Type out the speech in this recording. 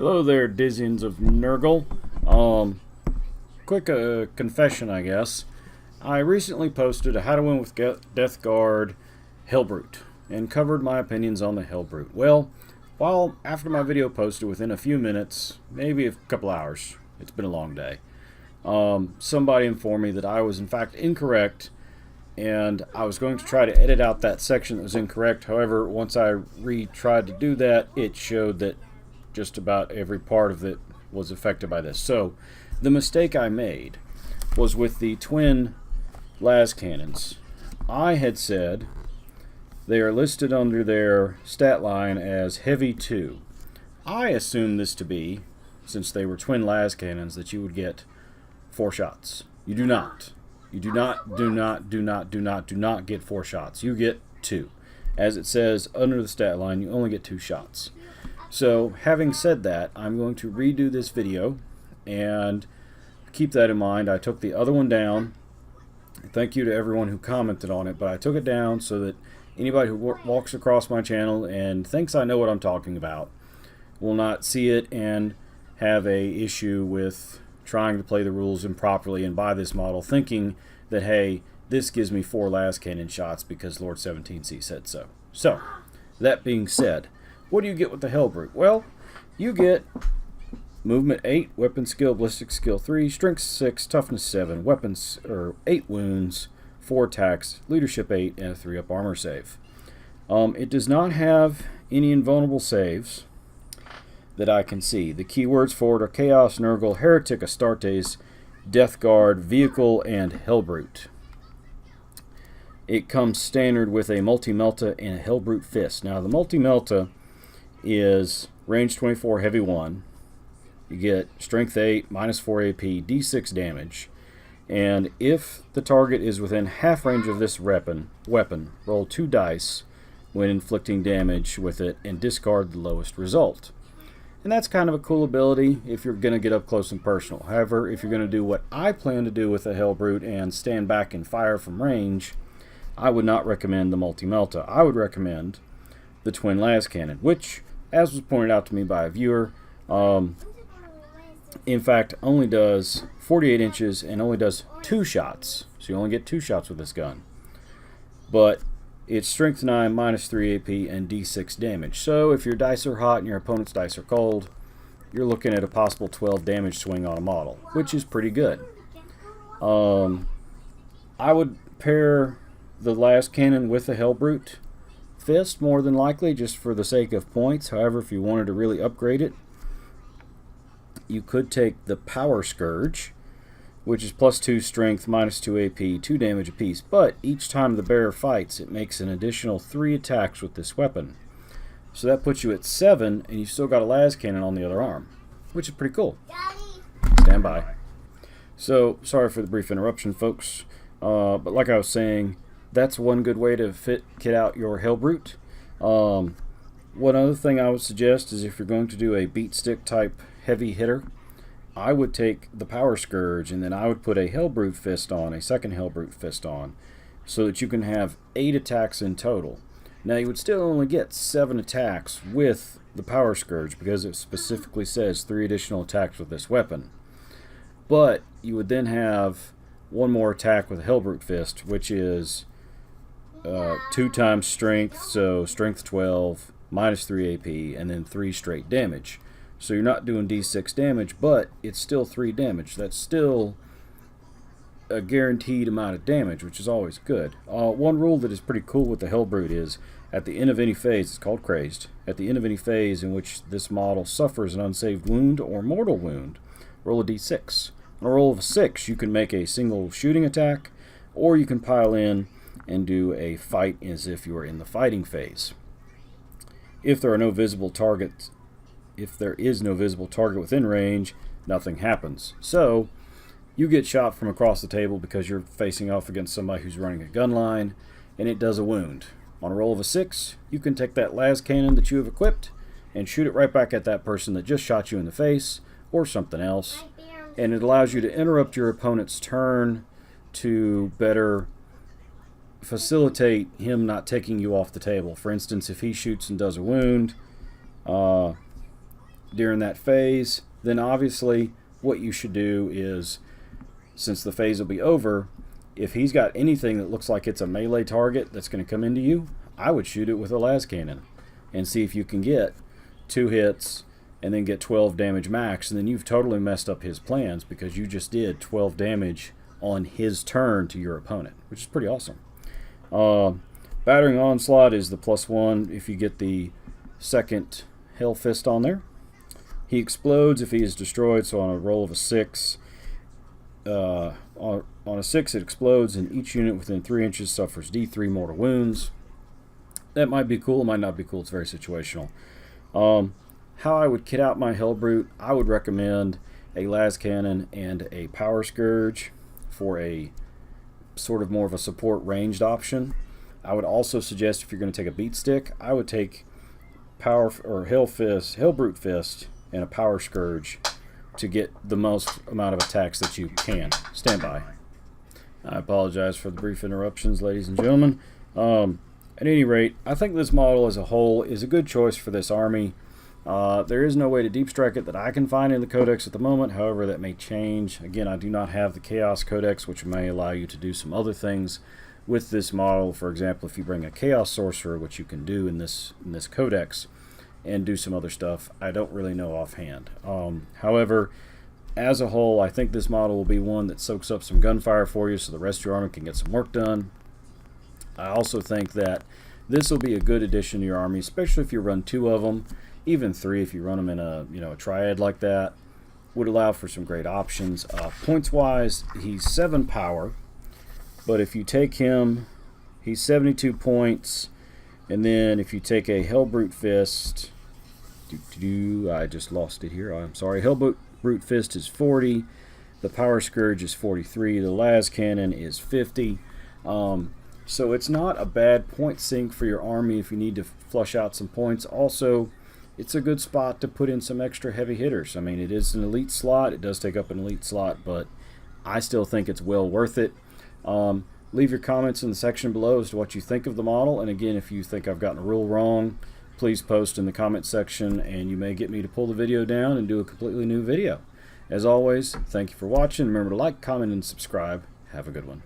Hello there, Dizians of Nurgle. Quick confession, I guess. I recently posted a How to Win with Death Guard Hellbrute and covered my opinions on the Hellbrute. Well, after my video posted, within a few minutes, maybe a couple hours, it's been a long day, somebody informed me that I was in fact incorrect, and I was going to try to edit out that section that was incorrect. However, once I tried to do that, it showed that just about every part of it was affected by this. So the mistake I made was with the twin las cannons. I had said they are listed under their stat line as heavy 2. I assumed this to be, since they were twin las cannons, that you would get 4 shots. You do not. You do not get 4 shots. You get 2. As it says under the stat line, you only get 2 shots. So, having said that, I'm going to redo this video, and keep that in mind. I took the other one down. Thank you to everyone who commented on it, but I took it down so that anybody who walks across my channel and thinks I know what I'm talking about will not see it and have a issue with trying to play the rules improperly and buy this model, thinking that, hey, this gives me 4 las cannon shots because Lord 17C said so. So, that being said, what do you get with the Hellbrute? Well, you get movement 8, weapon skill, ballistic skill 3, strength 6, toughness 7, weapons 8 wounds, 4 attacks, leadership 8, and a 3-up armor save. It does not have any invulnerable saves that I can see. The keywords for it are Chaos, Nurgle, Heretic, Astartes, Death Guard, Vehicle, and Hellbrute. It comes standard with a Multi-Melta and a Hellbrute Fist. Now, the Multi-Melta is range 24, heavy 1. You get strength 8, minus 4 AP, d6 damage. And if the target is within half range of this weapon, roll 2 dice when inflicting damage with it and discard the lowest result. And that's kind of a cool ability if you're going to get up close and personal. However, if you're going to do what I plan to do with the Hellbrute and stand back and fire from range, I would not recommend the Multi-Melta. I would recommend the twin las cannon, which, as was pointed out to me by a viewer, in fact only does 48 inches and only does 2 shots. So you only get 2 shots with this gun. But it's strength 9, minus 3 AP, and d6 damage. So if your dice are hot and your opponent's dice are cold, you're looking at a possible 12 damage swing on a model, which is pretty good. I would pair the las cannon with the Hellbrute Fist, more than likely, just for the sake of points. However, if you wanted to really upgrade it, you could take the Power Scourge, which is plus 2 strength, minus 2 AP, 2 damage apiece. But each time the bearer fights, it makes an additional 3 attacks with this weapon. So that puts you at 7, and you've still got a las cannon on the other arm, which is pretty cool. Stand by. So, sorry for the brief interruption, folks. But like I was saying, that's one good way to kit out your Hellbrute. One other thing I would suggest is if you're going to do a beat stick type heavy hitter, I would take the Power Scourge and then I would put a Hellbrute Fist on, a second Hellbrute Fist on, so that you can have 8 attacks in total. Now you would still only get 7 attacks with the Power Scourge because it specifically says 3 additional attacks with this weapon. But you would then have 1 more attack with a Hellbrute Fist, which is 2 times strength, so strength 12, minus 3 AP, and then 3 straight damage. So you're not doing d6 damage, but it's still 3 damage. That's still a guaranteed amount of damage, which is always good. One rule that is pretty cool with the Hellbrute is, at the end of any phase, it's called Crazed, at the end of any phase in which this model suffers an unsaved wound or mortal wound, roll a d6. On a roll of a 6, you can make a single shooting attack, or you can pile in and do a fight as if you were in the fighting phase. If there is no visible target within range, nothing happens. So you get shot from across the table because you're facing off against somebody who's running a gun line, and it does a wound. On a roll of a 6, you can take that las cannon that you have equipped and shoot it right back at that person that just shot you in the face, or something else, and it allows you to interrupt your opponent's turn to better facilitate him not taking you off the table. For instance, if he shoots and does a wound, during that phase, then obviously what you should do is, since the phase will be over, if he's got anything that looks like it's a melee target that's going to come into you, I would shoot it with a las cannon and see if you can get 2 hits and then get 12 damage max, and then you've totally messed up his plans because you just did 12 damage on his turn to your opponent, which is pretty awesome. Battering Onslaught is the +1 if you get the second Hell Fist on there. He explodes if he is destroyed, so on a roll of a 6, on a 6 it explodes, and each unit within 3 inches suffers D3 mortal wounds. That might be cool, it might not be cool, it's very situational. How I would kit out my Hellbrute, I would recommend a las cannon and a power scourge for a sort of more of a support ranged option. I would also suggest, if you're going to take a beat stick, I would take power or Hellbrute Fist and a power scourge to get the most amount of attacks that you can. Stand by. I apologize for the brief interruptions, ladies and gentlemen. At any rate, I think this model as a whole is a good choice for this army. There is no way to deep strike it that I can find in the codex at the moment. However, that may change. Again, I do not have the Chaos Codex, which may allow you to do some other things with this model. For example, if you bring a Chaos Sorcerer, which you can do in this codex, and do some other stuff, I don't really know offhand. However, as a whole, I think this model will be one that soaks up some gunfire for you so the rest of your army can get some work done. I also think that this will be a good addition to your army, especially if you run 2 of them, even 3 if you run them in a triad like that. Would allow for some great options. Points wise, he's 7 power, but if you take him, he's 72 points, and then if you take a Hellbrute Fist, I just lost it here, I'm sorry, Hellbrute Fist is 40, the Power Scourge is 43, the las cannon is 50. So it's not a bad point sink for your army if you need to flush out some points. Also, it's a good spot to put in some extra heavy hitters. I mean, it is an elite slot. It does take up an elite slot, but I still think it's well worth it. Leave your comments in the section below as to what you think of the model. And again, if you think I've gotten a rule wrong, please post in the comment section, and you may get me to pull the video down and do a completely new video. As always, thank you for watching. Remember to like, comment, and subscribe. Have a good one.